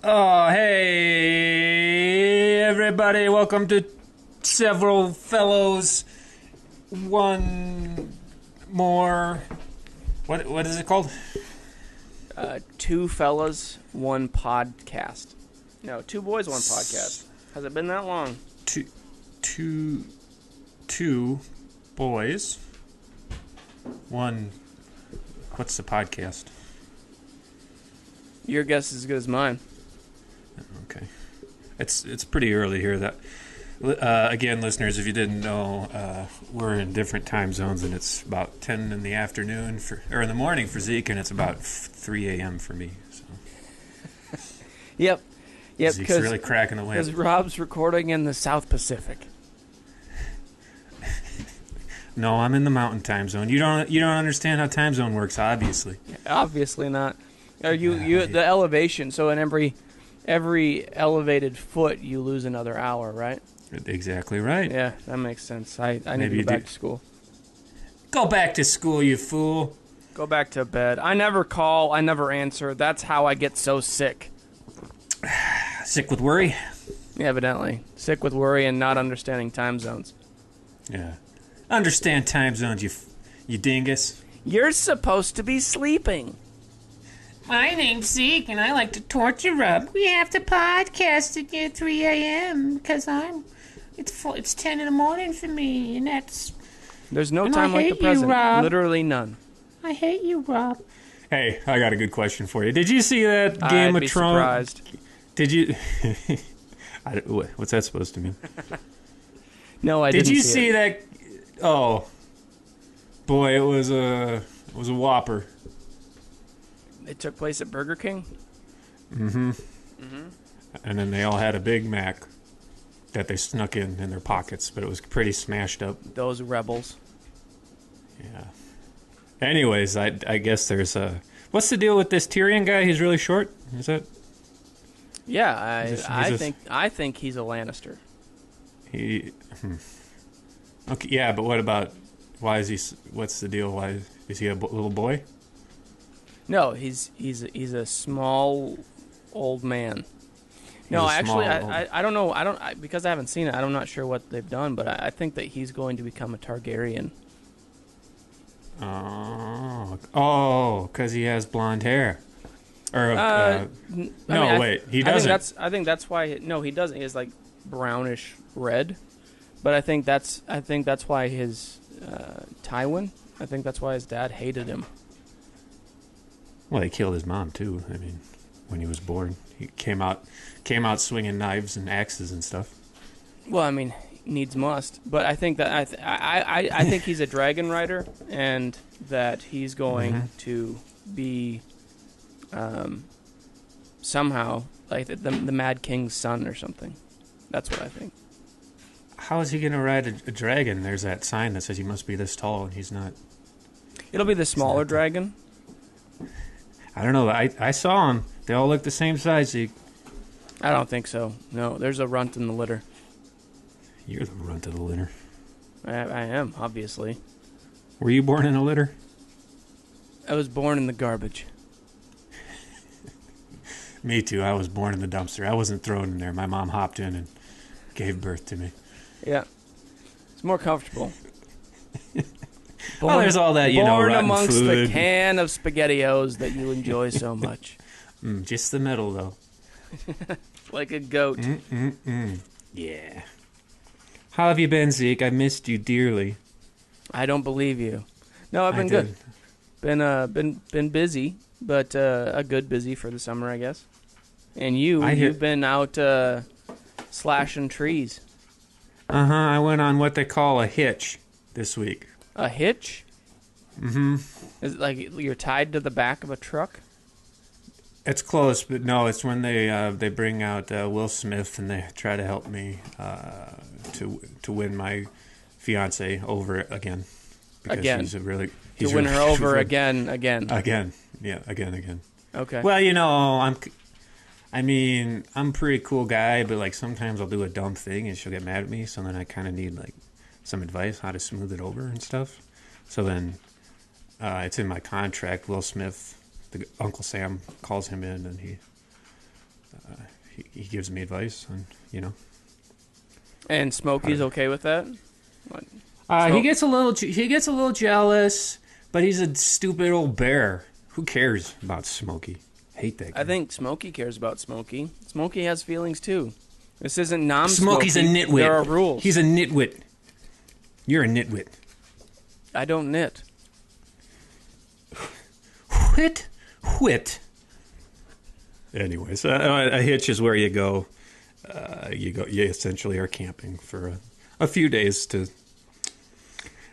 Oh, hey, everybody. Welcome to Several Fellows. One more. What is it called? Two fellas, one podcast. No, two boys, one podcast. Has it been that long? Two boys. One. What's the podcast? Your guess is as good as mine. Okay. It's pretty early here. That again, listeners, if you didn't know, we're in different time zones, and it's about 10 in the afternoon or in the morning for Zeke, and it's about 3 a.m. for me. So. Yep. Zeke's really cracking the whip. Because Rob's recording in the South Pacific. No, I'm in the Mountain Time Zone. You don't understand how time zone works, obviously. Obviously not. Are you the elevation? So in every elevated foot, you lose another hour, right? Exactly right. Yeah, that makes sense. I need to go back to school. Go back to school, you fool. Go back to bed. I never call. I never answer. That's how I get so sick. Sick with worry? Yeah, evidently. Sick with worry and not understanding time zones. Yeah. Understand time zones, you dingus. You're supposed to be sleeping. My name's Zeke, and I like to torture Rob. We have to podcast at 3 a.m. because it's 10 in the morning for me, and that's... There's no And time I like the hate you, present. Rob. Literally none. I hate you, Rob. Hey, I got a good question for you. Did you see that Game I'd of be Thrones? surprised. Did you... What's that supposed to mean? No, I didn't Did you see see it. that... Oh. Boy, it was a whopper. It took place at Burger King? Mm-hmm. And then they all had a Big Mac that they snuck in their pockets, but it was pretty smashed up. Those rebels. Yeah. Anyways, I guess there's a... What's the deal with this Tyrion guy? He's really short? Is that... Yeah, He's I think he's a Lannister. Okay, yeah, but what about... Why is he... What's the deal? Why... Is he a little boy? No, he's a small old man. No, actually, I don't know. Because I haven't seen it. I'm not sure what they've done, but I think that he's going to become a Targaryen. Oh, because he has blonde hair. Or wait, he doesn't. I think that's why. No, he doesn't. He has like brownish red, but I think that's why his Tywin. I think that's why his dad hated him. Well, he killed his mom too. I mean, when he was born, he came out swinging knives and axes and stuff. Well, I mean, needs must. But I think that I think he's a dragon rider, and that he's going to be somehow like the Mad King's son or something. That's what I think. How is he going to ride a dragon? There's that sign that says he must be this tall, and he's not. It'll be the smaller dragon. I don't know. I saw them. They all look the same size, Zeke. I don't think so. No, there's a runt in the litter. You're the runt of the litter. I am, obviously. Were you born in a litter? I was born in the garbage. Me too. I was born in the dumpster. I wasn't thrown in there. My mom hopped in and gave birth to me. Yeah. It's more comfortable. Well, there's all that, born rotten amongst food. the can of SpaghettiOs that you enjoy so much. Just the middle, though. Like a goat. Yeah. How have you been, Zeke? I missed you dearly. I don't believe you. No, I've been good. Been busy, but a good busy for the summer, I guess. And you've been out slashing trees. I went on what they call a hitch this week. A hitch? Mm-hmm. Is it like you're tied to the back of a truck? It's close, but no, it's when they bring out Will Smith and they try to help me to win my fiance over again. Because again? He's win really her over again. Again. Yeah, again. Okay. Well, I'm a pretty cool guy, but like sometimes I'll do a dumb thing and she'll get mad at me, so then I kind of need like some advice how to smooth it over and stuff. So then it's in my contract. Will Smith, Uncle Sam, calls him in and he gives me advice on, And Smokey's okay with that? What? He gets a little jealous, but he's a stupid old bear. Who cares about Smokey? Hate that guy. I think Smokey cares about Smokey. Smokey has feelings too. This isn't non-Smokey. Smokey's a nitwit. There are rules. He's a nitwit. You're a nitwit. I don't knit. Whit. Anyways, a hitch is where you go. You essentially are camping for a few days to.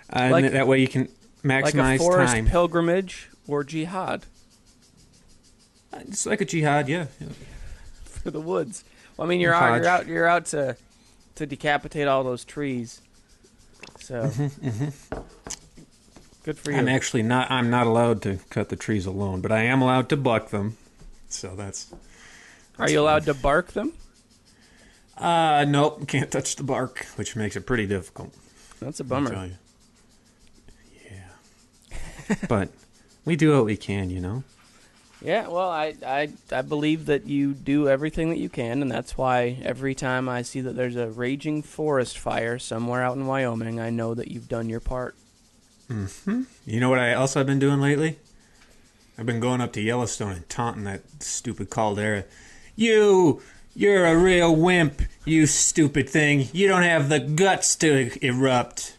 And that way you can maximize like a forest time. Pilgrimage or jihad. It's like a jihad, yeah. For the woods. Well, I mean, you're out to decapitate all those trees. So, good for you. I'm not allowed to cut the trees alone, but I am allowed to buck them. So that's Are you allowed to bark them? Nope, can't touch the bark, which makes it pretty difficult. That's a bummer. I'll tell you. Yeah. But we do what we can, Yeah, well, I believe that you do everything that you can, and that's why every time I see that there's a raging forest fire somewhere out in Wyoming, I know that you've done your part. Mm-hmm. You know what I've been doing lately? I've been going up to Yellowstone and taunting that stupid caldera. You're a real wimp, you stupid thing. You don't have the guts to erupt.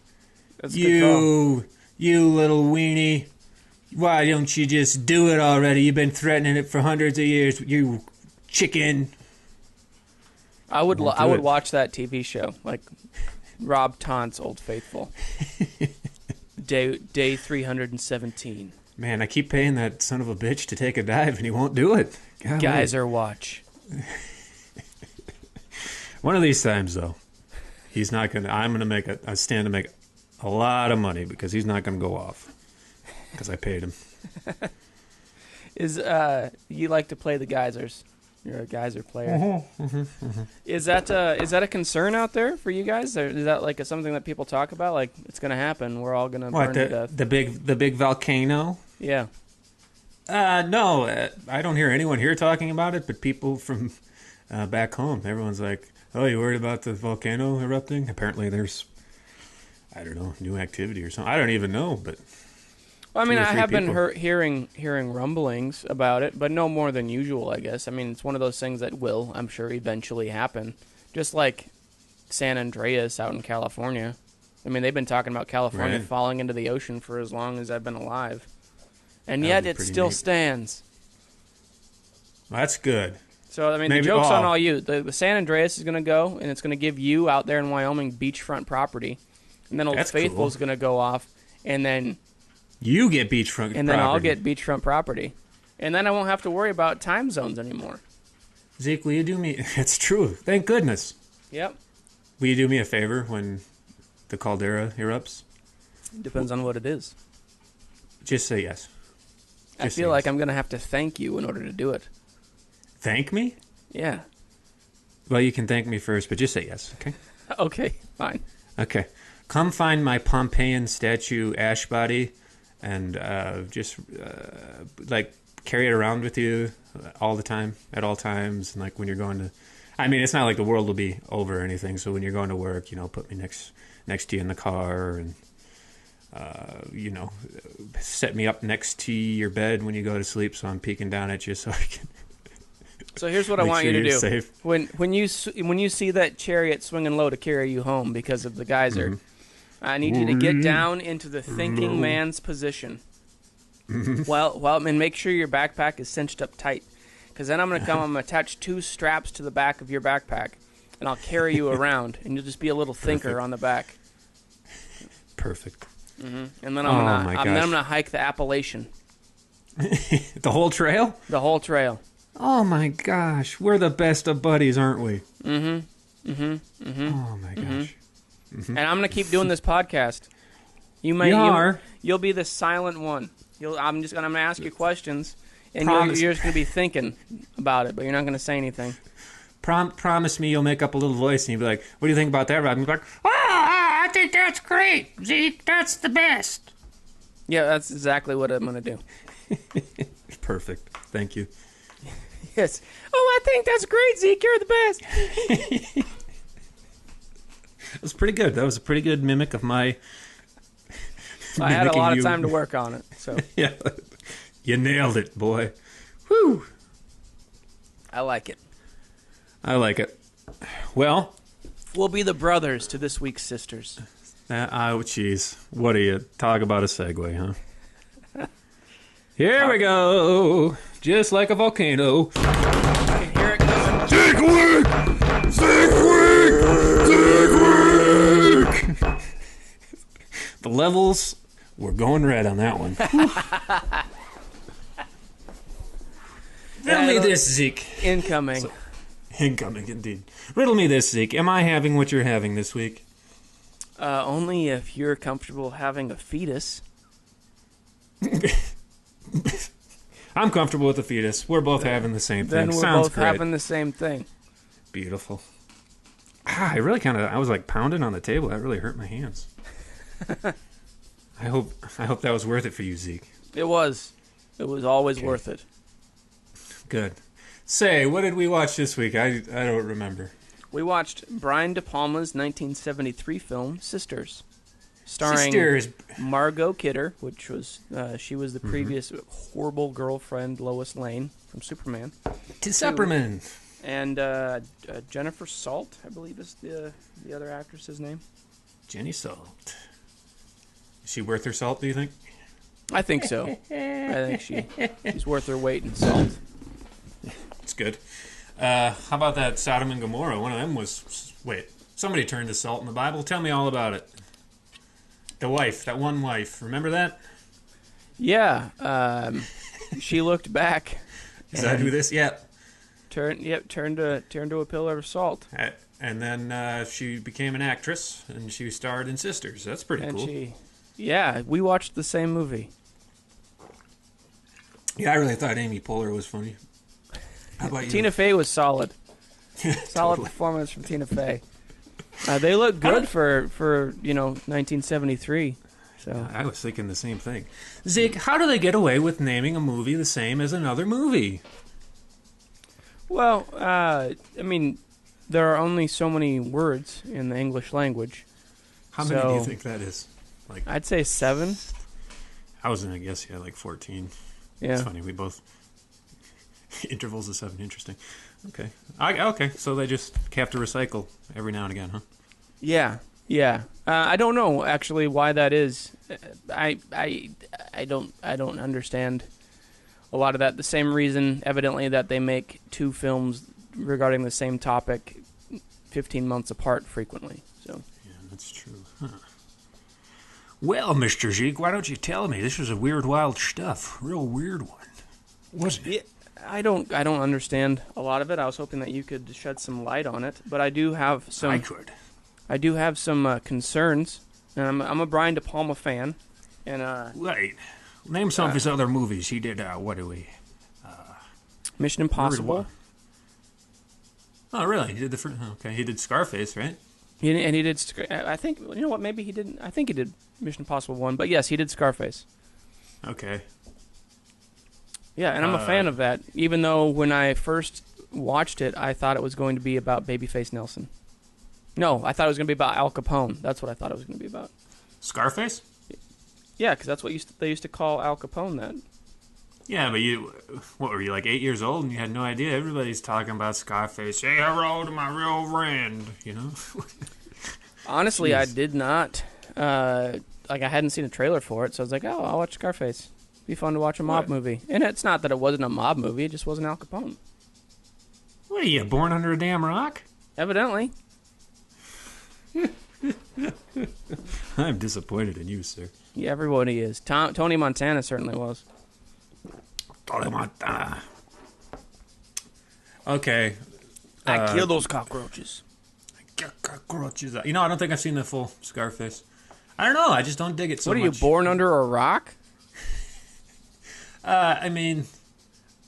That's a good call. You little weenie. Why don't you just do it already? You've been threatening it for hundreds of years, you chicken. I would watch that TV show, like Rob taunts Old Faithful. Day 317. Man, I keep paying that son of a bitch to take a dive, and he won't do it. Geyser Watch. One of these times, though, he's not gonna. I'm gonna make a stand to make a lot of money because he's not gonna go off because I paid him. You like to play the geysers? You're a geyser player. Is that a concern out there for you guys? Or is that like something that people talk about? Like it's gonna happen. We're all gonna burn to death. The big volcano? Yeah. No, I don't hear anyone here talking about it, but people from back home, everyone's like, "Oh, you worried about the volcano erupting?" Apparently, there's, I don't know, new activity or something. I don't even know, but. Well, I mean, I have been hearing rumblings about it, but no more than usual, I guess. I mean, it's one of those things that will, I'm sure, eventually happen. Just like San Andreas out in California. I mean, they've been talking about California falling into the ocean for as long as I've been alive. And yet it still stands. Well, that's good. So, I mean, the joke's on all you. The San Andreas is going to go, and it's going to give you out there in Wyoming beachfront property. And then Old Faithful's going to go off, and then... You get beachfront property. And then I'll get beachfront property. And then I won't have to worry about time zones anymore. Zeke, will you do me... It's true. Thank goodness. Yep. Will you do me a favor when the caldera erupts? Depends on what it is. Just say yes. I feel like I'm going to have to thank you in order to do it. Thank me? Yeah. Well, you can thank me first, but just say yes, okay? Okay, fine. Okay. Come find my Pompeii'd statue ash body and just carry it around with you all the time, at all times, and like when you're going to... I mean, it's not like the world will be over or anything, so when you're going to work, put me next to you in the car and... set me up next to your bed when you go to sleep, so I'm peeking down at you, so I can. So here's what I want you to do. Safe. When you see that chariot swinging low to carry you home because of the geyser, I need you to get down into the thinking man's position. And make sure your backpack is cinched up tight, because then I'm gonna attach 2 straps to the back of your backpack, and I'll carry you around, and you'll just be a little thinker on the back. Perfect. Mm-hmm. And then I'm gonna hike the Appalachian. The whole trail? The whole trail. Oh my gosh, we're the best of buddies, aren't we? Mm-hmm. Mm-hmm. Mm-hmm. Oh my gosh. Mm-hmm. And I'm gonna keep doing this podcast. You'll be the silent one. I'm gonna ask you questions, and you're just gonna be thinking about it, but you're not gonna say anything. Promise me you'll make up a little voice and you'll be like, "What do you think about that, Rob?" And you'll be like, I think that's great, Zeke. That's the best. Yeah, that's exactly what I'm going to do. Perfect. Thank you. Yes. Oh, I think that's great, Zeke. You're the best. It was pretty good. That was a pretty good mimic of my... I had a lot of time to work on it. So yeah, you nailed it, boy. Whew. I like it. I like it. Well... We'll be the brothers to this week's sisters. Oh, jeez. What do you... Talk about a segue, huh? Here we go. Just like a volcano. Here it goes. Zeke Week! Zeke Week! Zeke Week! The levels were going red on that one. Riddle me this, Zeke. Incoming. Incoming, indeed. Riddle me this, Zeke. Am I having what you're having this week? Only if you're comfortable having a fetus. I'm comfortable with the fetus. We're both having the same thing. Then we're Sounds both great. having the same thing. Beautiful. I really I was like pounding on the table. That really hurt my hands. I hope that was worth it for you, Zeke. It was. It was always worth it. Good. Say, what did we watch this week? I don't remember. We watched Brian De Palma's 1973 film Sisters, starring Margot Kidder, which was she was the previous horrible girlfriend Lois Lane from Superman. Superman. And Jennifer Salt, I believe is the other actress's name. Jenny Salt. Is she worth her salt, do you think? I think so. I think she's worth her weight in salt. It's good. How about that Sodom and Gomorrah? One of them was... Wait, somebody turned to salt in the Bible. Tell me all about it. The wife, that one wife. Remember that? Yeah. She looked back. Is that who this? Yeah. Turned to a pillar of salt. And then she became an actress, and she starred in Sisters. That's pretty cool. Yeah, we watched the same movie. Yeah, I really thought Amy Poehler was funny. How about you? Tina Fey was solid. Solid performance from Tina Fey. They look good for 1973. So I was thinking the same thing. Zeke, how do they get away with naming a movie the same as another movie? Well, I mean, there are only so many words in the English language. How many do you think that is? Like, I'd say 7. I was going to guess, like 14. Yeah. It's funny. We both... Intervals of 7. Interesting. Okay. Okay, so they just have to recycle every now and again, huh? Yeah. I don't know, actually, why that is. I don't understand a lot of that. The same reason, evidently, that they make 2 films regarding the same topic 15 months apart frequently. So. Yeah, that's true. Huh. Well, Mr. Zeke, why don't you tell me? This was a weird, wild stuff. Real weird one. Wasn't it? I don't understand a lot of it. I was hoping that you could shed some light on it, but I do have some. I do have some concerns, and I'm a Brian De Palma fan, and Right. Name some of his other movies. He did. What do we? Mission Impossible. Oh, really? He did the first. Okay, he did Scarface, right? He did. I think you know what? Maybe he didn't. I think he did Mission Impossible 1, but yes, he did Scarface. Okay. Yeah, and I'm a fan of that, even though when I first watched it, I thought it was going to be about Babyface Nelson. No, I thought it was going to be about Al Capone. That's what I thought it was going to be about. Scarface? Yeah, because that's what they used to call Al Capone that. Yeah, but what were you, like 8 years old and you had no idea? Everybody's talking about Scarface. Say hello to my real friend, you know? Honestly, Jeez. I did not. I hadn't seen a trailer for it, so I was like, oh, I'll watch Scarface. Be fun to watch a mob movie. And it's not that it wasn't a mob movie, it just wasn't Al Capone. What are you, born under a damn rock? Evidently. I'm disappointed in you, sir. Yeah, everybody is. Tony Montana certainly was. Tony Montana. Okay. I kill those cockroaches. Cockroaches. You know, I don't think I've seen the full Scarface. I don't know, I just don't dig it so much. What are you, born under a rock? I mean,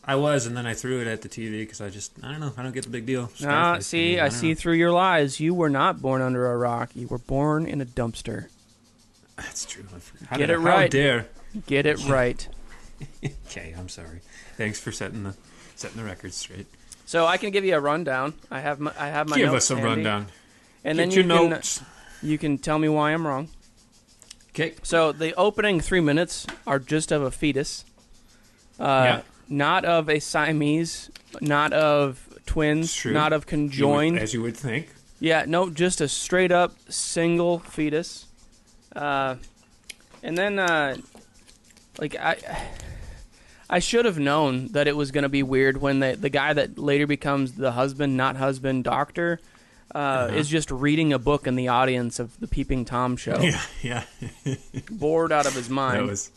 I was, and then I threw it at the TV because I don't know, I don't get the big deal. I see through your lies. You were not born under a rock. You were born in a dumpster. That's true. Get it right. How dare. Get it right. Okay, I'm sorry. Thanks for setting the record straight. So I can give you a rundown. I have my Give notes us a handy. rundown. And Get then your notes. You can tell me why I'm wrong. Okay. So the opening 3 minutes are just of a fetus. Not of a Siamese, not of twins, not of conjoined. As you would think. Yeah, no, just a straight up single fetus. And then, I should have known that it was going to be weird when the guy that later becomes the husband, not husband, doctor, is just reading a book in the audience of the Peeping Tom show. Yeah. Bored out of his mind.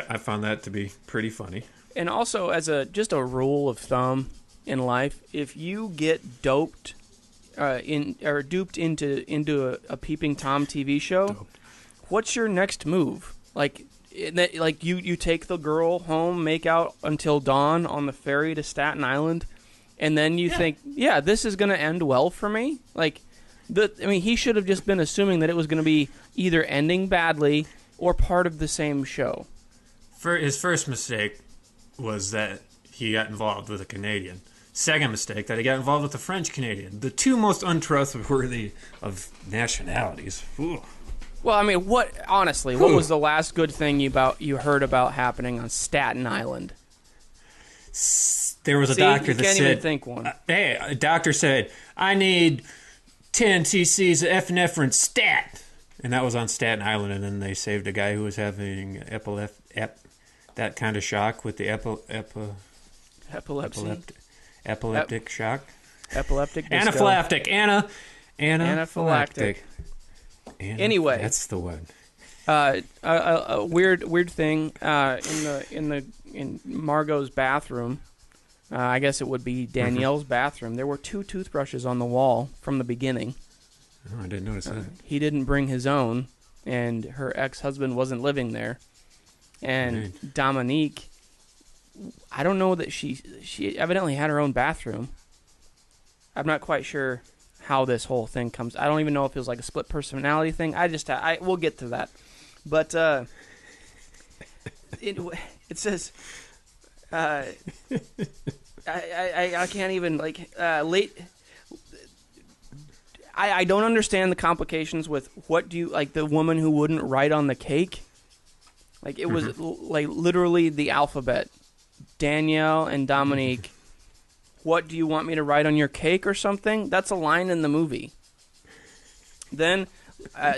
I found that to be pretty funny. And also, as just a rule of thumb in life, if you get duped into a Peeping Tom TV show, what's your next move? You take the girl home, make out until dawn on the ferry to Staten Island, and then you think, this is going to end well for me. He should have just been assuming that it was going to be either ending badly or part of the same show. His first mistake was that he got involved with a Canadian. Second mistake, that he got involved with a French Canadian. The two most untrustworthy of nationalities. Ooh. Well, what was the last good thing you heard about happening on Staten Island? There was a doctor that said... You can't even think one. A doctor said, I need 10 cc's of epinephrine stat. And that was on Staten Island, and then they saved a guy who was having that kind of shock with the epileptic shock. Epileptic disco. Anaphylactic. Anaphylactic. Anyway, that's the one. A weird thing in Margot's bathroom. I guess it would be Danielle's bathroom. There were 2 toothbrushes on the wall from the beginning. Oh, I didn't notice that. He didn't bring his own, and her ex-husband wasn't living there. And Dominique, I don't know that she evidently had her own bathroom. I'm not quite sure how this whole thing comes. I don't even know if it was like a split personality thing. We'll get to that. But it says I can't even late. I don't understand the complications with what do you the woman who wouldn't write on the cake. It was literally the alphabet. Danielle and Dominique. What do you want me to write on your cake or something? That's a line in the movie. Then,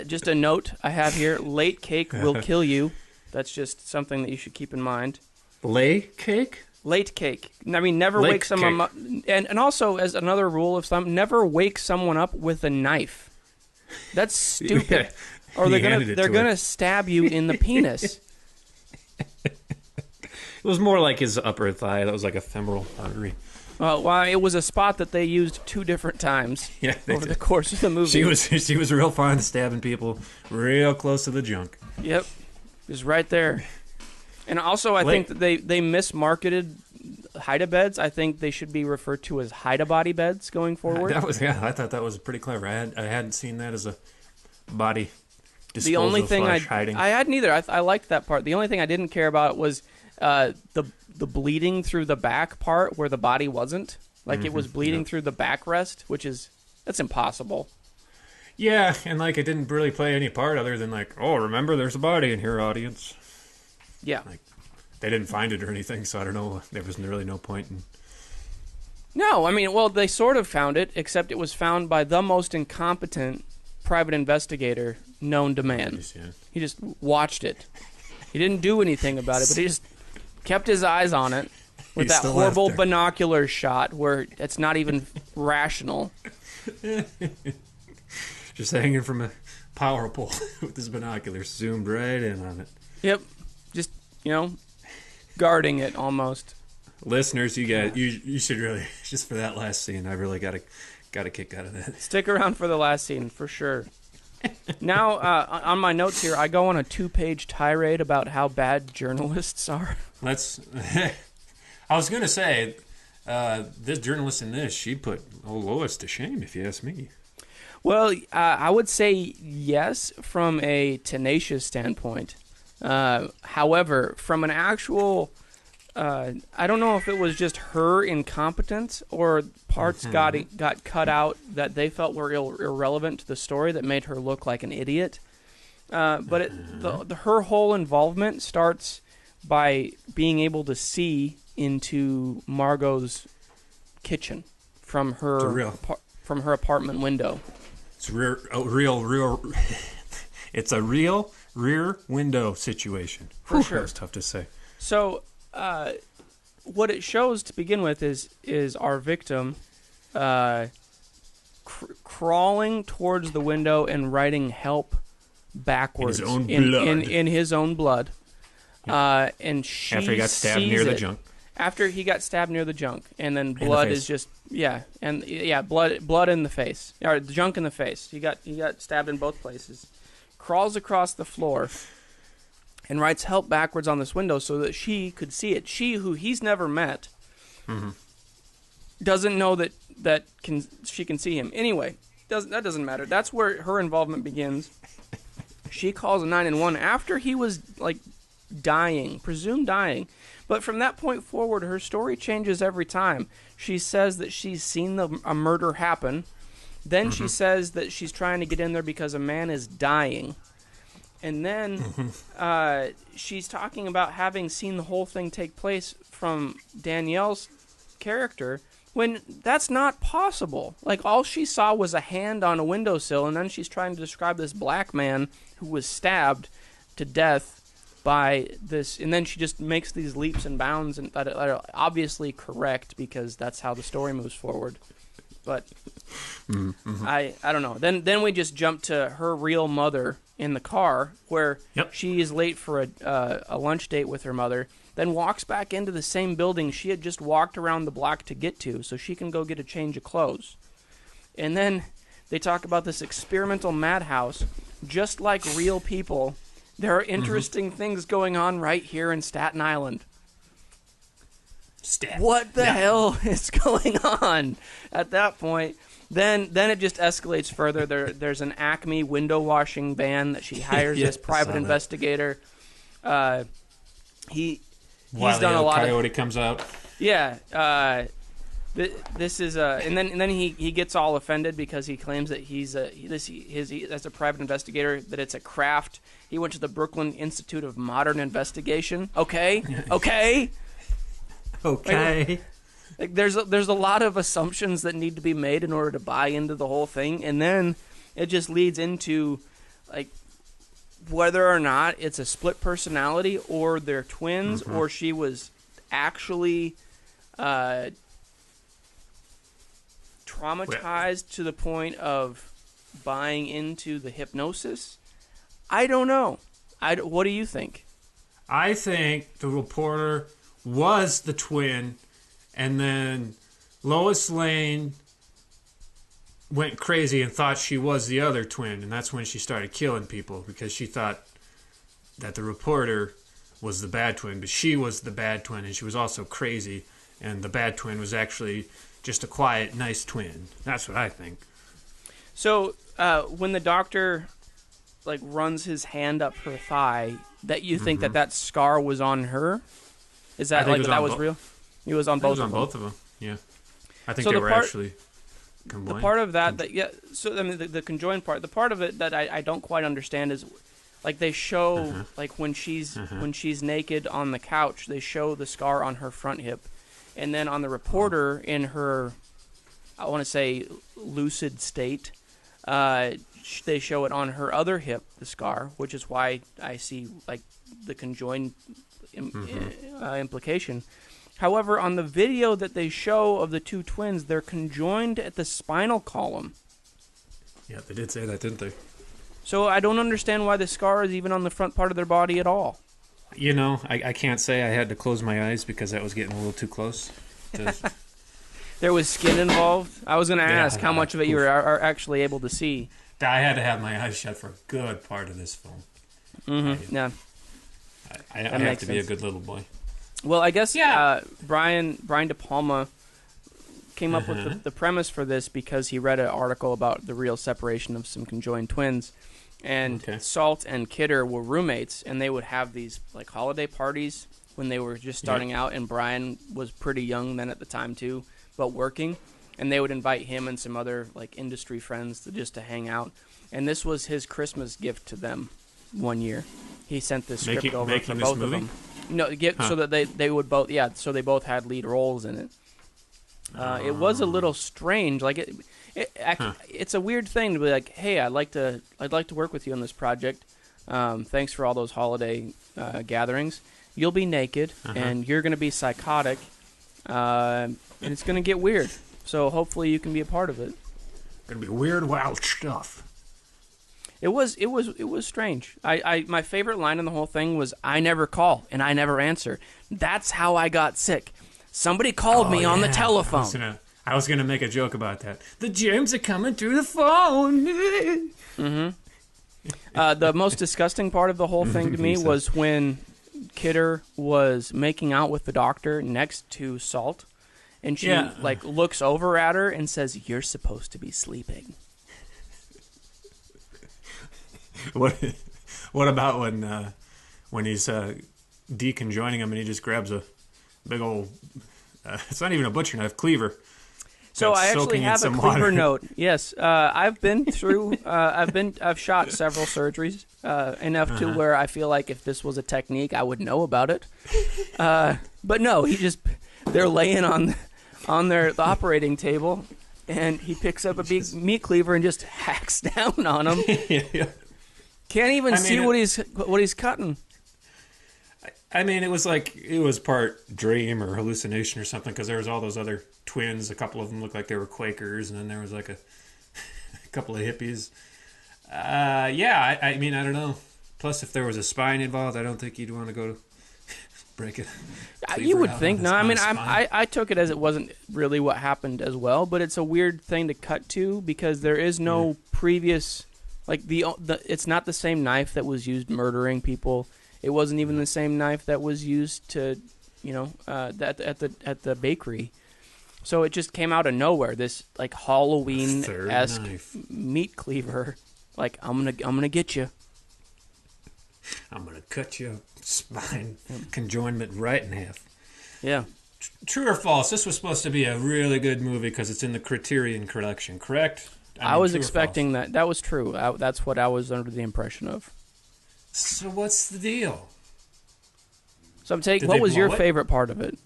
just a note I have here: late cake will kill you. That's just something that you should keep in mind. Late cake. Never wake someone up. And also, as another rule of thumb, never wake someone up with a knife. That's stupid. Or they're gonna stab you in the penis. It was more like his upper thigh. That was like a femoral artery. Well, it was a spot that they used 2 different times over the course of the movie. She was real fond of stabbing people real close to the junk. Yep, just right there. And also, I think that they mismarketed hide-a-beds. I think they should be referred to as hide-a-body beds going forward. I thought that was pretty clever. I hadn't seen that as a body disposal. The only thing hiding. I hadn't either. I liked that part. The only thing I didn't care about was the bleeding through the back part where the body wasn't. It was bleeding through the backrest, that's impossible. Yeah, and it didn't really play any part other than remember there's a body in here, audience. Yeah. They didn't find it or anything, so I don't know. There was really no point in... No, they sort of found it, except it was found by the most incompetent private investigator known to man. He just watched it. He didn't do anything about it, but he just kept his eyes on it with that horrible binocular shot where it's not even rational. Just hanging from a power pole with his binoculars zoomed right in on it. Yep. Just, guarding it almost. Listeners, you should really, just for that last scene, I really got a kick out of that. Stick around for the last scene, for sure. Now, on my notes here, I go on a 2-page tirade about how bad journalists are. I was going to say, this journalist in this, she put old Lois to shame, if you ask me. Well, I would say yes from a tenacious standpoint. However, from an actual I don't know if it was just her incompetence or parts got cut out that they felt were irrelevant to the story that made her look like an idiot. But her whole involvement starts by being able to see into Margot's kitchen from her apartment window. It's it's a real rear window situation. For sure. That's tough to say. So, what it shows to begin with is our victim crawling towards the window and writing "help" backwards in his own blood. And she after he got stabbed near the junk. After he got stabbed near the junk, and then blood is just blood in the face, or the junk in the face. He got stabbed in both places. Crawls across the floor and writes "help" backwards on this window so that she could see it. She, who he's never met, doesn't know that she can see him. Anyway, that doesn't matter. That's where her involvement begins. She calls a 911 after he was presumed dying. But from that point forward, her story changes every time. She says that she's seen a murder happen. Then she says that she's trying to get in there because a man is dying. And then she's talking about having seen the whole thing take place from Danielle's character, when that's not possible. Like, all she saw was a hand on a windowsill, and then she's trying to describe this black man who was stabbed to death by this, and then she just makes these leaps and bounds and that are obviously correct because that's how the story moves forward. But I don't know. Then we just jump to her real mother in the car, where she is late for a lunch date with her mother, then walks back into the same building she had just walked around the block to get to so she can go get a change of clothes. And then they talk about this experimental madhouse. Just like real people, there are interesting things going on right here in Staten Island. What the hell is going on at that point? Then it just escalates further. There's an Acme window washing van that she hires this private investigator. He's done a lot Coyote comes out. Yeah. This is and then he gets all offended because he claims that he's as a private investigator that it's a craft. He went to the Brooklyn Institute of Modern Investigation. Okay. Like, there's a lot of assumptions that need to be made in order to buy into the whole thing, and then it just leads into like whether or not it's a split personality or they're twins or she was actually traumatized to the point of buying into the hypnosis. I don't know. What do you think? I think the reporter was the twin, and then Lois Lane went crazy and thought she was the other twin, and that's when she started killing people because she thought that the reporter was the bad twin, but she was the bad twin, and she was also crazy, and the bad twin was actually just a quiet, nice twin. That's what I think. So when the doctor runs his hand up her thigh, that you think that scar was on her? Is that that was real? It was on both of them. Both of them. Yeah. I think they were actually combined. The part of that so I mean the conjoined part, the part of it that I don't quite understand is they show when she's naked on the couch, they show the scar on her front hip, and then on the reporter in her, I want to say, lucid state, they show it on her other hip, the scar, which is why I see the conjoined implication. However, on the video that they show of the two twins, they're conjoined at the spinal column. Yeah, they did say that, didn't they? So I don't understand why the scar is even on the front part of their body at all. You know, I can't say. I had to close my eyes because that was getting a little too close. There was skin involved. I was going to ask how much of it you are actually able to see. I had to have my eyes shut for a good part of this film. Yeah. I have to be a good little boy. Well, I guess Brian De Palma came up with the premise for this because he read an article about the real separation of some conjoined twins. And Salt and Kidder were roommates, and they would have these holiday parties when they were just starting out, and Brian was pretty young then at the time too, but working, and they would invite him and some other like industry friends to hang out, and this was his Christmas gift to them one year. He sent this script over for both of them. No, so that they would both, so they both had lead roles in it. It was a little strange, like it's a weird thing to be like, hey, I'd like to work with you on this project. Thanks for all those holiday gatherings. You'll be naked, and you're going to be psychotic, and it's going to get weird. So hopefully you can be a part of it. Going to be weird, wild stuff. It was strange. My favorite line in the whole thing was, "I never call and I never answer. That's how I got sick. Somebody called me on the telephone." I was gonna make a joke about that. The germs are coming through the phone. The most disgusting part of the whole thing to me was when Kidder was making out with the doctor next to Salt, and she looks over at her and says, "You're supposed to be sleeping." What about when he's deconjoining him and he just grabs a big old it's not even a butcher knife, cleaver. So I actually have a cleaver note. Yes, I've been through. I've shot several surgeries enough to where I feel like if this was a technique, I would know about it. But no, they're laying on the operating table, and he picks up a big meat cleaver and just hacks down on him. Yeah. Can't even see what he's cutting. I mean, it was part dream or hallucination or something, because there was all those other twins. A couple of them looked like they were Quakers, and then there was like a couple of hippies. I mean, I don't know. Plus, if there was a spine involved, I don't think you'd want to go to break it. You would think no. I mean, I took it as it wasn't really what happened as well, but it's a weird thing to cut to because there is no previous, like it's not the same knife that was used murdering people. It wasn't even the same knife that was used to, at the bakery. So it just came out of nowhere. This like Halloween-esque meat cleaver. Like I'm gonna get you. I'm gonna cut your spine conjoinment right in half. Yeah. True or false? This was supposed to be a really good movie because it's in the Criterion Collection, correct? I was expecting that. That was true. That's what I was under the impression of. So what's the deal? So what was your favorite part of it?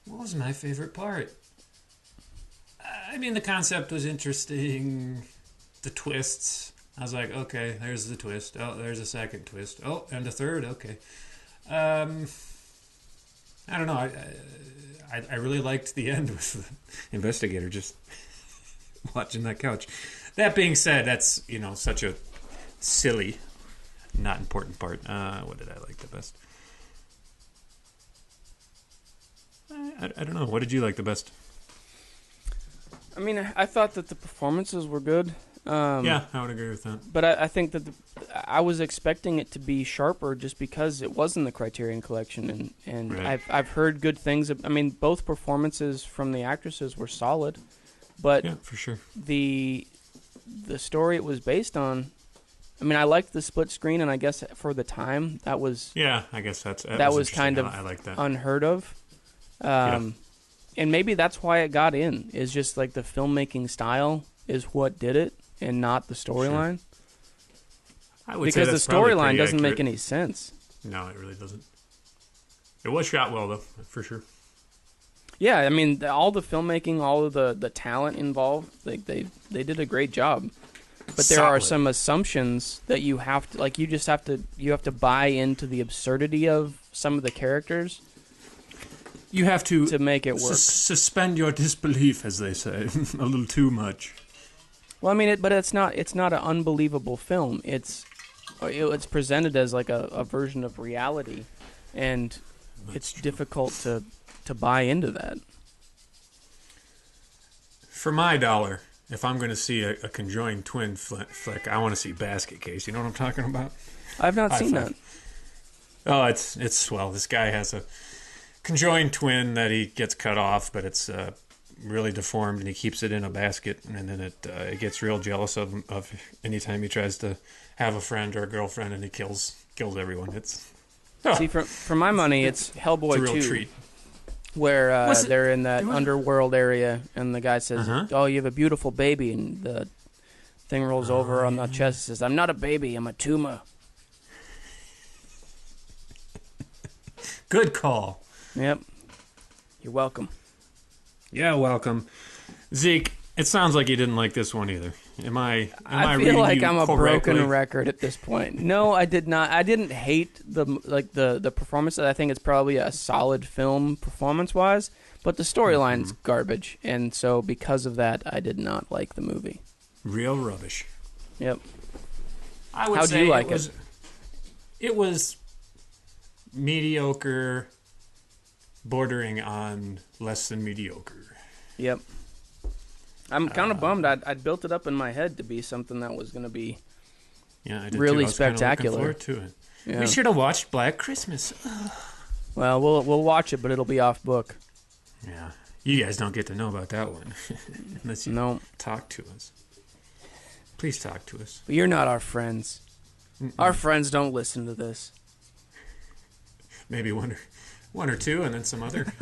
What was my favorite part? I mean, the concept was interesting. The twists. I was like, okay, there's the twist. Oh, there's a second twist. Oh, and a third. Okay. I don't know. I really liked the end with the investigator just watching that couch. That being said, that's such a silly, not important part. What did I like the best? I don't know. What did you like the best? I mean, I thought that the performances were good. Yeah, I would agree with that. But I think that I was expecting it to be sharper just because it was in the Criterion Collection, and right. I've heard good things. I mean, both performances from the actresses were solid, but yeah, for sure. The story it was based on. I mean, I liked the split screen, and I guess for the time that was I guess that was kind of I like that. Unheard of. And maybe that's why it got in. Is just like the filmmaking style is what did it, and not the storyline. Sure. Because the storyline doesn't make any sense. No, it really doesn't. It was shot well, though, for sure. Yeah, I mean, all the filmmaking, all of the talent involved, they did a great job. But there are some assumptions that you have to, like, you have to buy into the absurdity of some of the characters. You have to make it work. Suspend your disbelief, as they say, a little too much. Well, I mean, it's not an unbelievable film. It's presented as like a version of reality, and it's difficult to buy into that. For my dollar, if I'm going to see a conjoined twin flick, I want to see Basket Case. You know what I'm talking about? I've not seen that. Oh, it's swell. This guy has a conjoined twin that he gets cut off, but it's really deformed, and he keeps it in a basket, and then it gets real jealous of anytime he tries to have a friend or a girlfriend, and he kills everyone. It's See, for my money, it's Hellboy it's a real 2. treat. Where they're in that underworld area, and the guy says, "Oh, you have a beautiful baby," and the thing rolls over on the chest and says, "I'm not a baby, I'm a tumor." Good call. Yep. You're welcome. Yeah, welcome. Zeke, it sounds like you didn't like this one either. I feel like I'm a correctly? broken record at this point. No, I did not. I didn't hate the performance. I think it's probably a solid film performance-wise, but the storyline's garbage, and so because of that, I did not like the movie. Real rubbish. Yep. I would How'd say you like it? It was mediocre, bordering on less than mediocre. Yep. I'm kind of bummed. I'd built it up in my head to be something that was going to be I did really too. I was spectacular. Looking forward to it. Yeah. We should have watched Black Christmas. Well, we'll watch it, but it'll be off book. Yeah. You guys don't get to know about that one unless you talk to us. Please talk to us. But you're not our friends. Our friends don't listen to this. Maybe one or two, and then some other.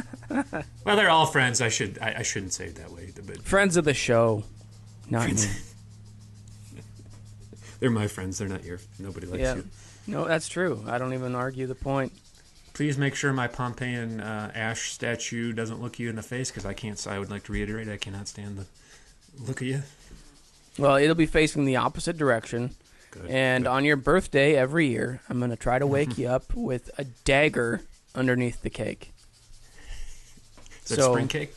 Well, they're all friends. I shouldn't say it that way. But friends of the show, not me. They're my friends. They're not your. Nobody likes you. No, that's true. I don't even argue the point. Please make sure my Pompeii'd ash statue doesn't look you in the face, because I can't. I would like to reiterate, I cannot stand the look at you. Well, it'll be facing the opposite direction. Good. And on your birthday every year, I'm going to try to wake you up with a dagger underneath the cake. Is that spring cake?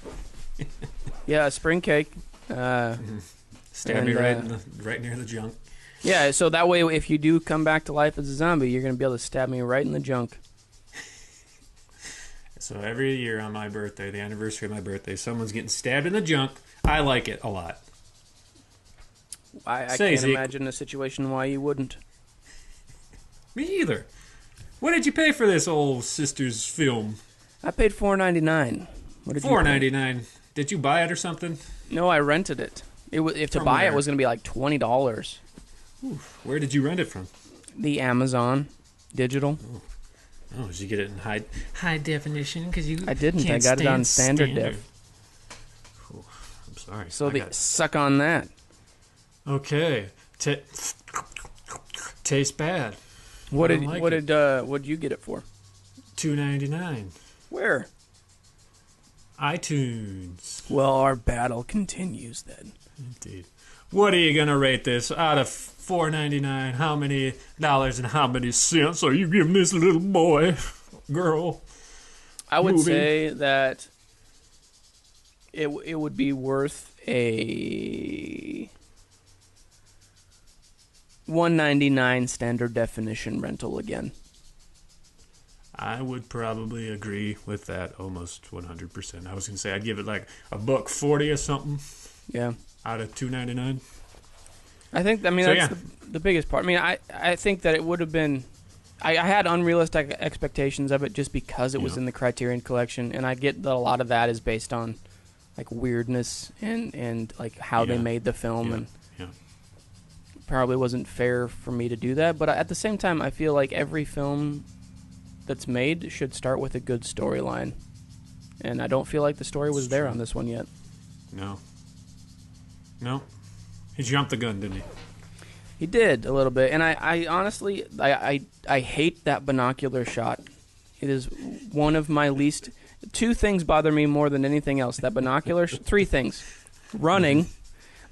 Yeah, a spring cake. Stab me right near the junk. Yeah, so that way, if you do come back to life as a zombie, you're going to be able to stab me right in the junk. So every year on my birthday, the anniversary of my birthday, someone's getting stabbed in the junk. I like it a lot. I can't imagine a situation why you wouldn't. Me either. What did you pay for this old sister's film? I paid $4.99. What did you pay? $4.99. Did you buy it or something? No, I rented it. If to buy it was going to be like $20. Oof. Where did you rent it from? The Amazon digital. Oh, did you get it in high definition? Because you I didn't. Can't I got it on standard def. Ooh, I'm sorry. So suck on that. Okay. Tastes bad. What did you get it for? $2.99. Where? iTunes. Well, our battle continues then. Indeed. What are you gonna rate this out of $4.99? How many dollars and how many cents are you giving this little boy, girl? I would say that it would be worth a $1.99 standard definition rental again. I would probably agree with that almost 100%. I was going to say I'd give it like $1.40 or something. Yeah. Out of $2.99. That's the biggest part. I mean, I think that it would have been. I had unrealistic expectations of it just because it was in the Criterion Collection, and I get that a lot of that is based on like weirdness and like how they made the film and. Probably wasn't fair for me to do that, but at the same time, I feel like every film that's made should start with a good storyline, and I don't feel like the story was there on this one yet. No. He jumped the gun, didn't he? He did a little bit, and I honestly I hate that binocular shot. It is one of my least. Two things bother me more than anything else. That binocular. Three things: running,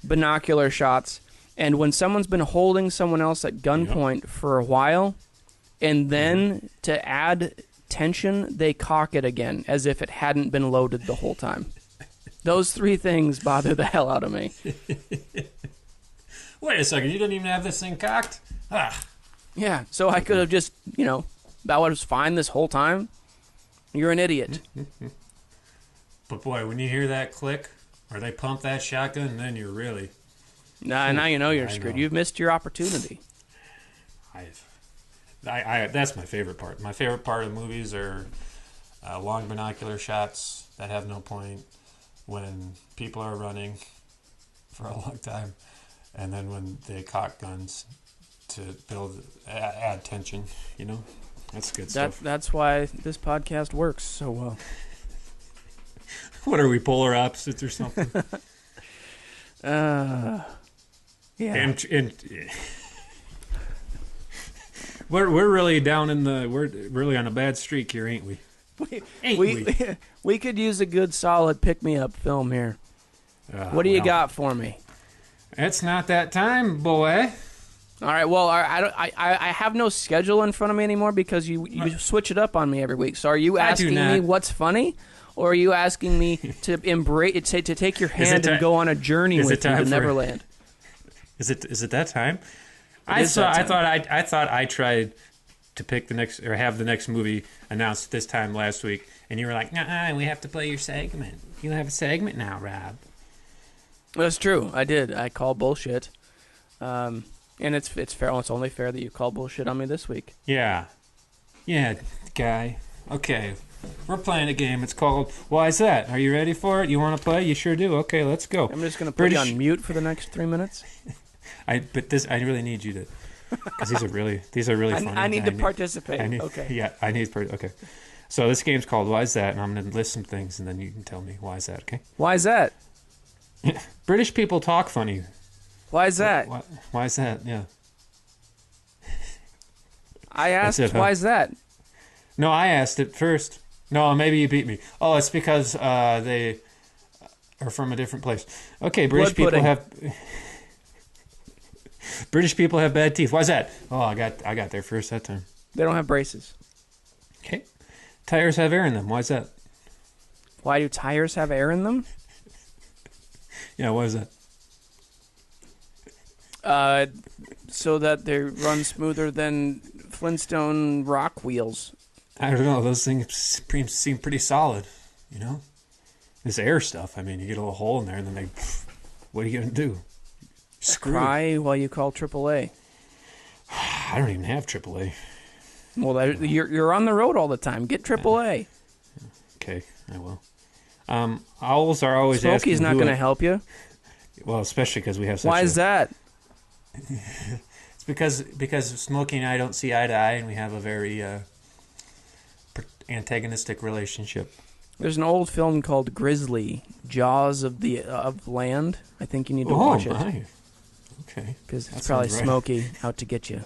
binocular shots. And when someone's been holding someone else at gunpoint for a while, and then to add tension, they cock it again, as if it hadn't been loaded the whole time. Those three things bother the hell out of me. Wait a second, you didn't even have this thing cocked? Yeah, so I could have just, that was fine this whole time. You're an idiot. But boy, when you hear that click, or they pump that shotgun, then you're really... Now you know you're screwed. You've missed your opportunity. That's my favorite part. My favorite part of movies are long binocular shots that have no point, when people are running for a long time, and then when they cock guns to add tension, That's good stuff. That's why this podcast works so well. What are we, polar opposites or something? Yeah. And we're really we're really on a bad streak here, ain't we? We could use a good solid pick-me-up film here. What do you got for me? It's not that time, boy. All right. Well, I have no schedule in front of me anymore because you switch it up on me every week. So are you asking me what's funny, or are you asking me to embrace to take your hand and go on a journey with you to Neverland? Is it that time? I thought I tried to pick the next or have the next movie announced this time last week, and you were like, "Nah, we have to play your segment. You have a segment now, Rob." That's true. I did. I call bullshit, and it's fair. It's only fair that you call bullshit on me this week. Yeah, guy. Okay, we're playing a game. It's called Why Is That? Are you ready for it? You want to play? You sure do. Okay, let's go. I'm just gonna put you on mute for the next 3 minutes. I really need you to, because these are really funny. I need to participate. Okay. Yeah, okay. So this game's called Why Is That? And I'm going to list some things, and then you can tell me why is that, okay? Why is that? British people talk funny. Why is that? Why is that? Yeah. I asked, why is that? No, I asked it first. No, maybe you beat me. Oh, it's because they are from a different place. Okay, British people have bad teeth. Why is that? Oh, I got there first that time. They don't have braces. Okay. Tires have air in them. Why is that? Why do tires have air in them? Yeah, why is that? So that they run smoother than Flintstone rock wheels. I don't know. Those things seem pretty solid, you know? This air stuff, I mean, you get a little hole in there, and then what are you going to do? Cry while you call AAA. I don't even have AAA. Well, you're on the road all the time. Get AAA. Okay, I will. Owls are always asking. Smokey's not going to help you. Well, especially because we have such Why is that? It's because Smokey and I don't see eye to eye, and we have a very antagonistic relationship. There's an old film called Grizzly, Jaws of Land. I think you need to watch it. My. Okay. Because it's probably Smokey out to get you.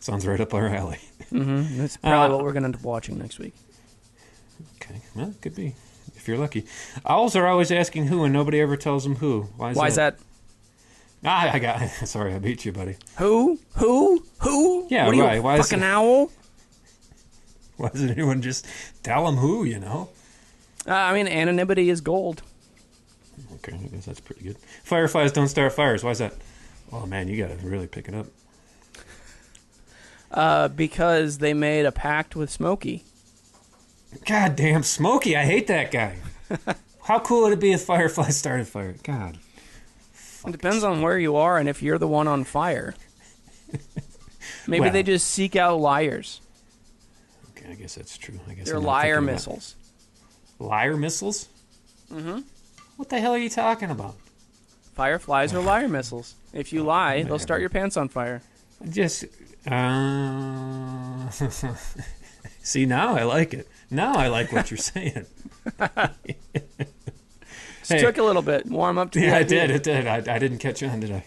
Sounds right up our alley. Mm-hmm. That's probably what we're going to end up watching next week. Okay. Well, it could be, if you're lucky. Owls are always asking who, and nobody ever tells them who. Why is that? Sorry, I beat you, buddy. Who? Yeah, what are right. You, a fucking owl? Why doesn't anyone just tell them who, you know? I mean, anonymity is gold. Okay, I guess that's pretty good. Fireflies don't start fires. Why is that? Oh, man, you got to really pick it up. Because they made a pact with Smokey. God damn, Smokey, I hate that guy. How cool would it be if fireflies started fire? God. It depends on where you are and if you're the one on fire. Maybe they just seek out liars. Okay, I guess that's true. They're liar missiles. Liar missiles? Mm-hmm. What the hell are you talking about? Fireflies are liar missiles. If you lie, they'll start your pants on fire. See, now I like it. Now I like what you're saying. It took a little bit. Warm up to the idea. It did. I didn't catch on, did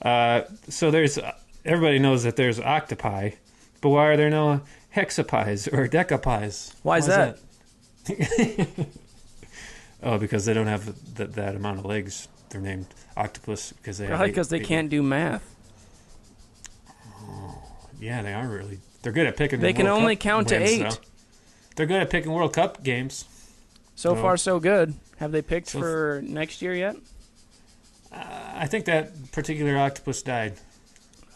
I? So there's... Everybody knows that there's octopi, but why are there no hexapies or decapies? Why is that? Oh, because they don't have that amount of legs. They're named octopus because they can't do math. Oh, yeah, they are really. They're good at picking. They can only count to 8. Though. They're good at picking World Cup games. So far, so good. Have they picked for next year yet? I think that particular octopus died.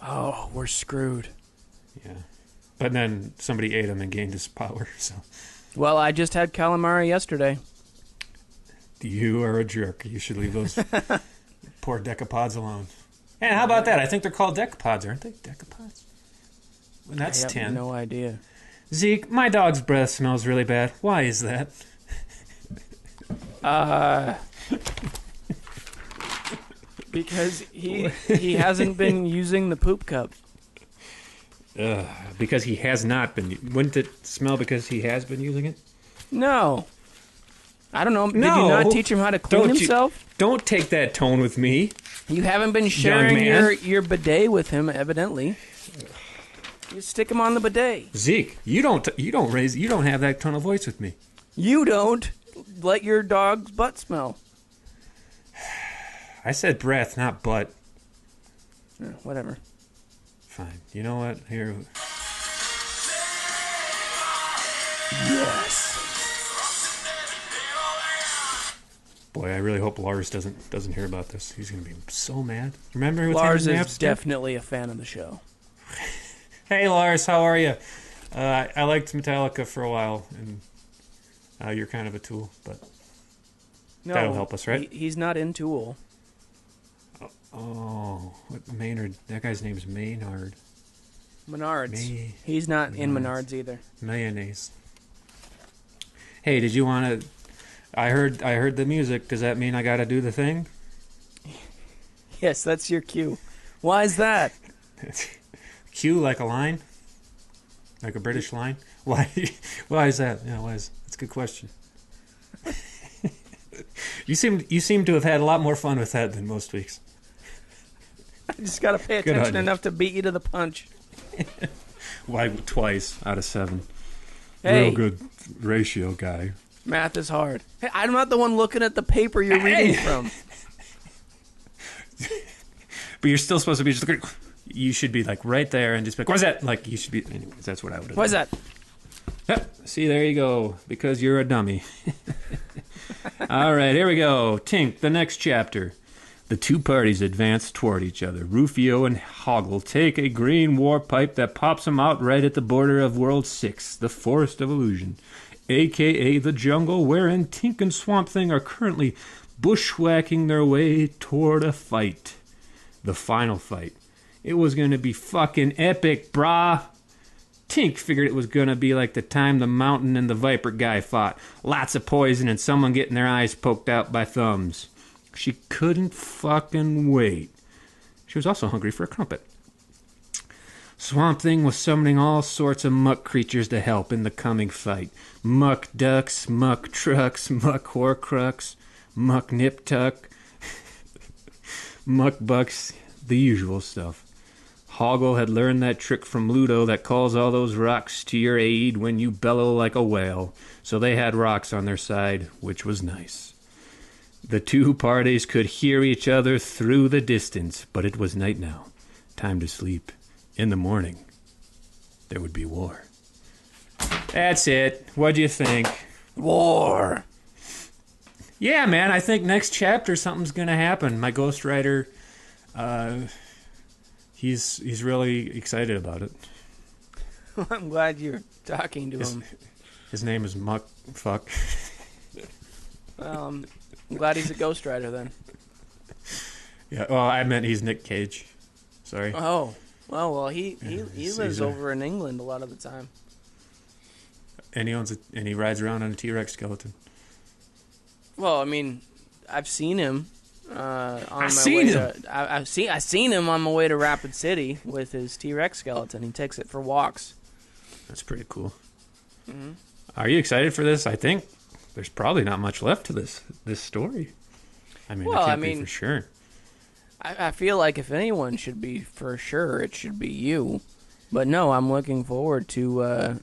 Oh, we're screwed. Yeah. But then somebody ate him and gained his power. So. Well, I just had calamari yesterday. You are a jerk. You should leave those poor decapods alone. And how about that? I think they're called decapods, aren't they? Decapods? And that's 10. I have no idea. Zeke, my dog's breath smells really bad. Why is that? Because he hasn't been using the poop cup. Because he has not been. Wouldn't it smell because he has been using it? No. I don't know. Did you No. not teach him how to clean himself? Don't take that tone with me. You haven't been sharing your bidet with him, evidently. You stick him on the bidet. Zeke, you don't have that tone of voice with me. You don't let your dog's butt smell. I said breath, not butt. Whatever. Fine. You know what? Here. Yes. Boy, I really hope Lars doesn't hear about this. He's going to be so mad. Remember with Lars him is definitely a fan of the show. Hey, Lars, how are you? I liked Metallica for a while, and you're kind of a tool, but that'll help us, right? He's not in Tool. Oh, what Maynard? That guy's name's Maynard. Menards. He's not in Menards either. Mayonnaise. Hey, did you want to? I heard the music. Does that mean I got to do the thing? Yes, that's your cue. Why is that? Cue like a line, like a British line. Why? Why is that? Yeah, that's a good question. You seem to have had a lot more fun with that than most weeks. I just got to pay attention enough to beat you to the punch. Why twice out of 7? Hey. Real good ratio guy. Math is hard. Hey, I'm not the one looking at the paper you're reading from. But you're still supposed to be just looking. You should be like right there and just be like, what's that? Like you should be. Anyways, that's what I would have. What's that? Yep. See, there you go. Because you're a dummy. All right, here we go. Tink, the next chapter. The two parties advance toward each other. Rufio and Hoggle take a green war pipe that pops them out right at the border of World 6, the Forest of Illusion, a.k.a. the jungle wherein Tink and Swamp Thing are currently bushwhacking their way toward a fight. The final fight. It was going to be fucking epic, brah. Tink figured it was going to be like the time the Mountain and the Viper guy fought. Lots of poison and someone getting their eyes poked out by thumbs. She couldn't fucking wait. She was also hungry for a crumpet. Swamp Thing was summoning all sorts of muck creatures to help in the coming fight. Muck ducks, muck trucks, muck horcrux, muck nip tuck, muck bucks, the usual stuff. Hoggle had learned that trick from Ludo that calls all those rocks to your aid when you bellow like a whale, so they had rocks on their side, which was nice. The two parties could hear each other through the distance, but it was night now. Time to sleep. In the morning, there would be war. That's it. What'd you think? War. Yeah, man, I think next chapter something's going to happen. My ghostwriter, he's really excited about it. I'm glad you're talking to him. His name is Muck Fuck. I'm glad he's a ghostwriter then. Yeah, well, I meant he's Nick Cage. Sorry. Oh, well, he lives over in England a lot of the time. And he rides around on a T-Rex skeleton. Well, I mean, I've seen him. I've seen him on my way to Rapid City with his T-Rex skeleton. He takes it for walks. That's pretty cool. Mm-hmm. Are you excited for this? I think there's probably not much left to this story. I mean, well, it can't be for sure. I feel like if anyone should be for sure, it should be you. But no, I'm looking forward to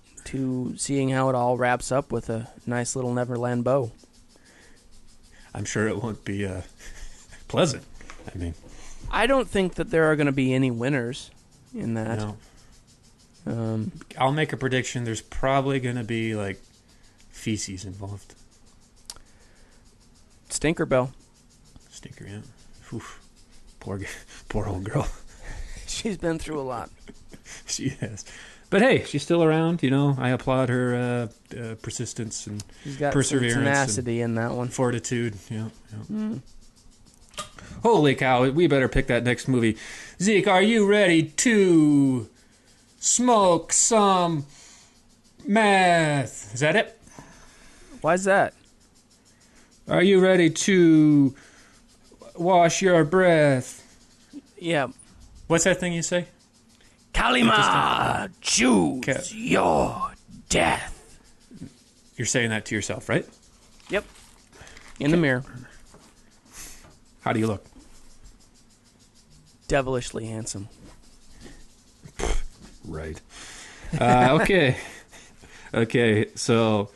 seeing how it all wraps up with a nice little Neverland bow. I'm sure it won't be pleasant. I mean, I don't think that there are going to be any winners in that. No. I'll make a prediction. There's probably going to be like feces involved. Stinker Bell. Stinker, yeah. Oof. Poor old girl. She's been through a lot. She has. But hey, she's still around. You know, I applaud her persistence and She's got perseverance, some tenacity in that one. Fortitude. Yeah. Holy cow! We better pick that next movie. Zeke, are you ready to smoke some meth? Is that it? Why's that? Are you ready to wash your breath? Yeah. What's that thing you say? Kalima, choose your death. You're saying that to yourself, right? Yep. In the mirror. How do you look? Devilishly handsome. Right. Okay. Okay, so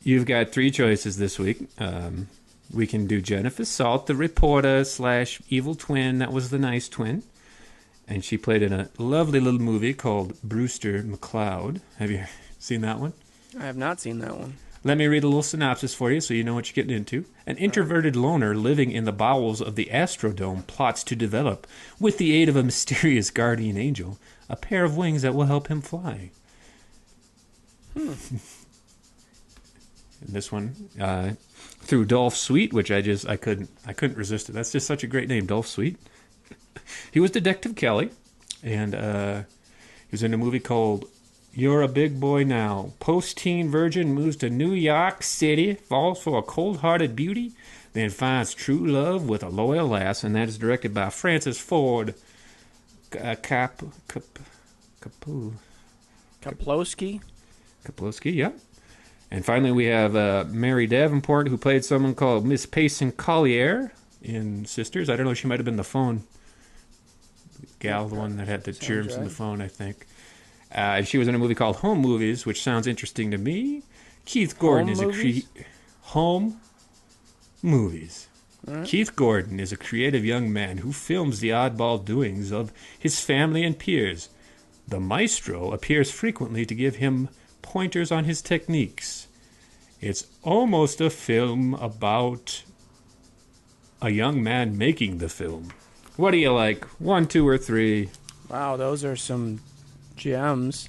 you've got 3 choices this week. We can do Jennifer Salt, the reporter / evil twin that was the nice twin. And she played in a lovely little movie called Brewster McCloud. Have you seen that one? I have not seen that one. Let me read a little synopsis for you so you know what you're getting into. An introverted loner living in the bowels of the Astrodome plots to develop, with the aid of a mysterious guardian angel, a pair of wings that will help him fly. And this one, through Dolph Sweet, which I couldn't resist it. That's just such a great name, Dolph Sweet. He was Detective Kelly, and he was in a movie called You're a Big Boy Now. Post-teen virgin moves to New York City, falls for a cold-hearted beauty, then finds true love with a loyal lass, and that is directed by Francis Ford Kaplowski, yeah. And finally, we have Mary Davenport, who played someone called Miss Payson Collier in Sisters. I don't know, she might have been the phone gal, the one that had the germs in the phone, I think. She was in a movie called Home Movies, which sounds interesting to me. Keith Gordon Home Movies. Right. Keith Gordon is a creative young man who films the oddball doings of his family and peers. The maestro appears frequently to give him pointers on his techniques. It's almost a film about a young man making the film. What do you like? 1, 2, or 3? Wow, those are some gems.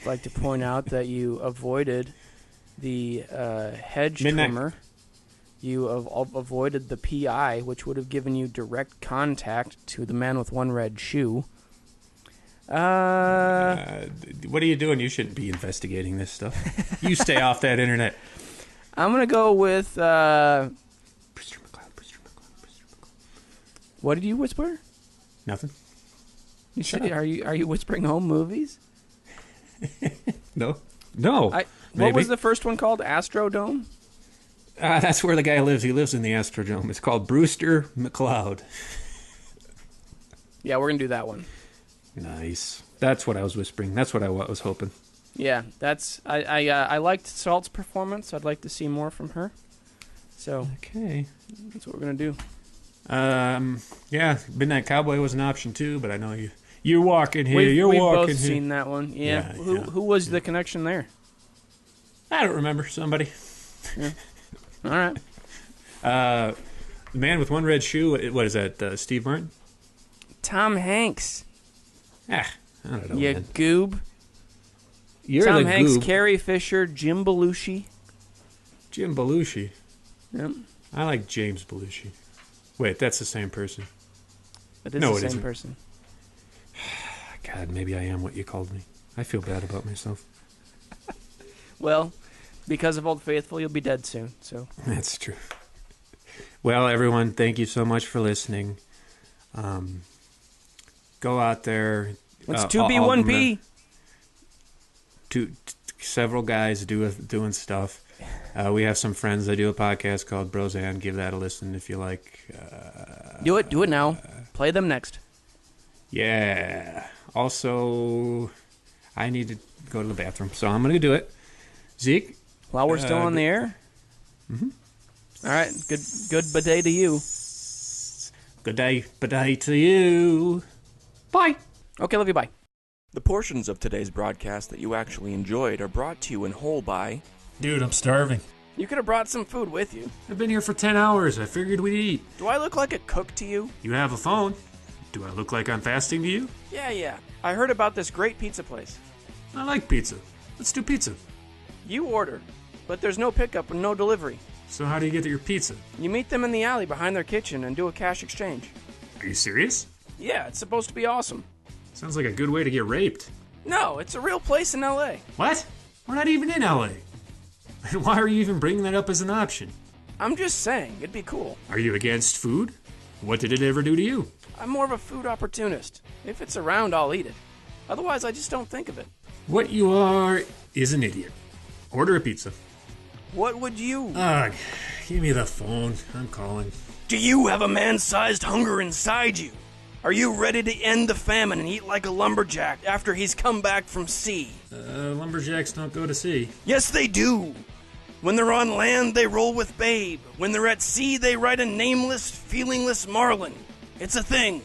I'd like to point out that you avoided the hedge trimmer. You have avoided the PI, which would have given you direct contact to the man with one red shoe. What are you doing? You shouldn't be investigating this stuff. You stay off that internet. I'm going to go with... Brewster McCloud. What did you whisper? Nothing. Are you whispering Home Movies? No. What was the first one called? Astrodome? That's where the guy lives. He lives in the Astrodome. It's called Brewster McCloud. Yeah, we're going to do that one. Nice. That's what I was whispering. That's what I was hoping. Yeah, I liked Salt's performance. I'd like to see more from her. So okay, that's what we're gonna do. Yeah, Midnight Cowboy was an option too, but I know you're walking here. We've both here. seen that one. Yeah. Who was the connection there? I don't remember. Somebody. Yeah. All right. The man with one red shoe. What is that? Steve Martin. Tom Hanks. I don't know. You man. goob. You're Tom the Hanks, goob. Carrie Fisher, Jim Belushi. Jim Belushi. Yep. I like James Belushi. Wait, that's the same person. It is the same person. God, maybe I am what you called me. I feel bad about myself. Well, because of Old Faithful, you'll be dead soon. So that's true. Well, everyone, thank you so much for listening. Go out there. It's 2B1P. Several guys doing stuff. We have some friends that do a podcast called Brozan. Give that a listen if you like. Do it now. Play them next. Yeah. Also, I need to go to the bathroom, so I'm going to do it. Zeke? While we're still on the air? Mm-hmm. All right. Good bidet to you. Good day, bidet to you. Bye. Okay, love you, bye. The portions of today's broadcast that you actually enjoyed are brought to you in whole by... Dude, I'm starving. You could have brought some food with you. I've been here for 10 hours. I figured we'd eat. Do I look like a cook to you? You have a phone. Do I look like I'm fasting to you? Yeah. I heard about this great pizza place. I like pizza. Let's do pizza. You order, but there's no pickup and no delivery. So how do you get your pizza? You meet them in the alley behind their kitchen and do a cash exchange. Are you serious? Yeah, it's supposed to be awesome. Sounds like a good way to get raped. No, it's a real place in L.A. What? We're not even in L.A. And why are you even bringing that up as an option? I'm just saying, it'd be cool. Are you against food? What did it ever do to you? I'm more of a food opportunist. If it's around, I'll eat it. Otherwise, I just don't think of it. What you are is an idiot. Order a pizza. What would you... Ugh, give me the phone. I'm calling. Do you have a man-sized hunger inside you? Are you ready to end the famine and eat like a lumberjack after he's come back from sea? Lumberjacks don't go to sea. Yes, they do. When they're on land, they roll with Babe. When they're at sea, they ride a nameless, feelingless marlin. It's a thing.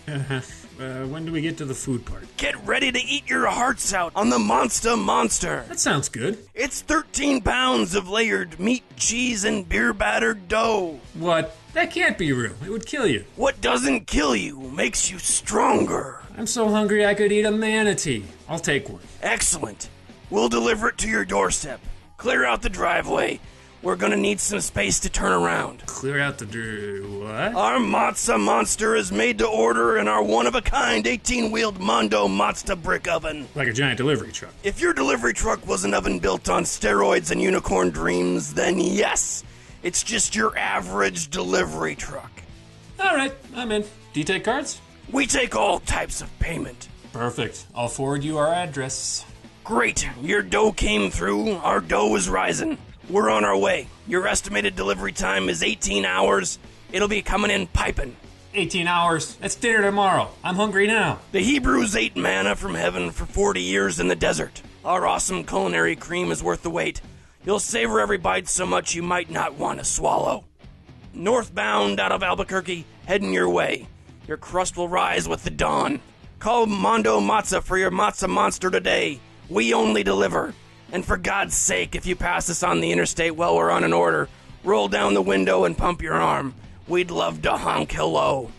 When do we get to the food part? Get ready to eat your hearts out on the Monster. That sounds good. It's 13 pounds of layered meat, cheese, and beer-battered dough. What? That can't be real. It would kill you. What doesn't kill you makes you stronger. I'm so hungry I could eat a manatee. I'll take one. Excellent. We'll deliver it to your doorstep. Clear out the driveway. We're gonna need some space to turn around. Clear out the what? Our Matza Monster is made to order in our one-of-a-kind 18-wheeled Mondo Mazda brick oven. Like a giant delivery truck. If your delivery truck was an oven built on steroids and unicorn dreams, then yes, it's just your average delivery truck. All right, I'm in. Do you take cards? We take all types of payment. Perfect. I'll forward you our address. Great. Your dough came through. Our dough is rising. We're on our way. Your estimated delivery time is 18 hours. It'll be coming in piping. 18 hours? That's dinner tomorrow. I'm hungry now. The Hebrews ate manna from heaven for 40 years in the desert. Our awesome culinary cream is worth the wait. You'll savor every bite so much you might not want to swallow. Northbound out of Albuquerque, heading your way. Your crust will rise with the dawn. Call Mondo Matza for your Matza Monster today. We only deliver. And for God's sake, if you pass us on the interstate while we're on an order, roll down the window and pump your arm. We'd love to honk hello.